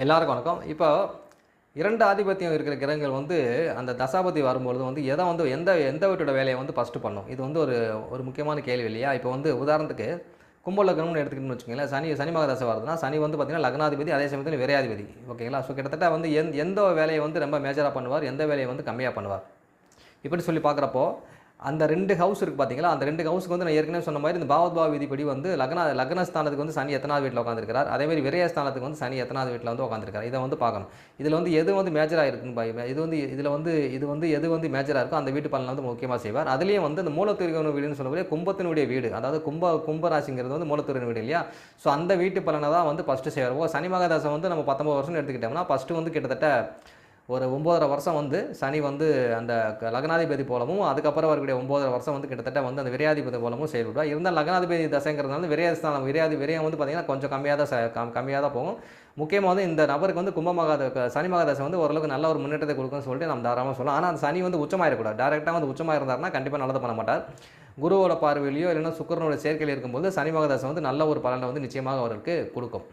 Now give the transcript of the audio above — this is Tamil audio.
எல்லாருக்கும் வணக்கம். இப்போ 2 ஆதிபத்தியம் இருக்கிற கிரகங்கள் வந்து அந்த தசாபதி வரும்பொழுது வந்து எதை வந்து எந்த எந்த வீட்டோட வேலையை வந்து ஃபஸ்ட்டு பண்ணும்? இது வந்து ஒரு ஒரு முக்கியமான கேள்வி இல்லையா? இப்போ வந்து உதாரணத்துக்கு கும்ப லக்னம்னு எடுத்துக்கிட்டோம்னு வச்சுக்கோங்களேன். சனி மகர தசை வருதுன்னா, சனி வந்து பார்த்தீங்கன்னா லக்னாதிபதி, அதே சமயத்தில் விரையாதிபதி. ஓகேங்களா? ஸோ கிட்டத்தட்ட வந்து எந்த வேலையை வந்து ரொம்ப மேஜரா பண்ணுவார், எந்த வேலையை வந்து கம்மியா பண்ணுவார். இப்படி சொல்லி பார்க்குறப்போ, அந்த 2 ஹவுஸ் இருக்குது பார்த்தீங்களா, அந்த 2 ஹவுஸுக்கு வந்து நான் ஏற்கனவே சொன்ன மாதிரி இந்த பாவத்பாவ விதிப்படி வந்து லக்னஸ்தானத்துக்கு வந்து சனி எத்தனாவது வீட்டில் உட்காந்துருக்கிறார், அதேமாதிரி விரயஸ்தானத்துக்கு வந்து சனி எத்தனாவது வீட்டில் வந்து உட்காந்துருக்கார். இதை வந்து பார்க்கணும். இதில் வந்து எது வந்து மேஜராக இருக்குன்னு இது வந்து எது வந்து மேஜராக இருக்கோ அந்த வீட்டு பலனை வந்து முக்கியமாக செய்வார். அதுலேயும் வந்து இந்த மூலத்திரிகோண வீடுன்னு சொல்லக்கூடிய கும்பத்தினுடைய வீடு, அதாவது கும்பராசிங்கிறது வந்து மூலத்திரிகோண வீடு இல்லையா? ஸோ அந்த வீட்டு பலனை தான் வந்து ஃபஸ்ட்டு செய்வார். சனி மகதசை வந்து நம்ம 19 வருஷம் எடுத்துக்கிட்டோம்னா ஃபஸ்ட்டு வந்து கிட்டத்தட்ட ஒரு 9.5 வருஷம் வந்து சனி வந்து அந்த லக்னாதிபதி போலவும், அதுக்கப்புறம் வரக்கூடிய 9.5 வருஷம் வந்து கிட்டத்தட்ட வந்து அந்த விரையாதிபதி போலவும் செயல்படுவார். இருந்தால் லக்னாதிபதி தசைங்கிறதுனால விரயம் வந்து பார்த்திங்கன்னா கொஞ்சம் கம்மியாக தான் போகும். முக்கியமாக வந்து இந்த நபருக்கு வந்து சனி மகதசை வந்து ஓரளவுக்கு நல்ல ஒரு முன்னேற்றத்தை கொடுக்குன்னு சொல்லிட்டு நம்ம தாராளமாக சொல்லலாம். ஆனால் அந்த சனி வந்து உச்சமாயிடக்கூடாது. டேரெக்டாக வந்து உச்சமாக இருந்தார்னா கண்டிப்பாக நல்லது பண்ண மாட்டார். குருவோட பார்வையிலையோ இல்லைன்னா சுக்கிரனோட சேர்க்கையில் இருக்கும்போது சனி மகதசை வந்து நல்ல ஒரு பலனை வந்து நிச்சயமாக அவருக்கு கொடுக்கும்.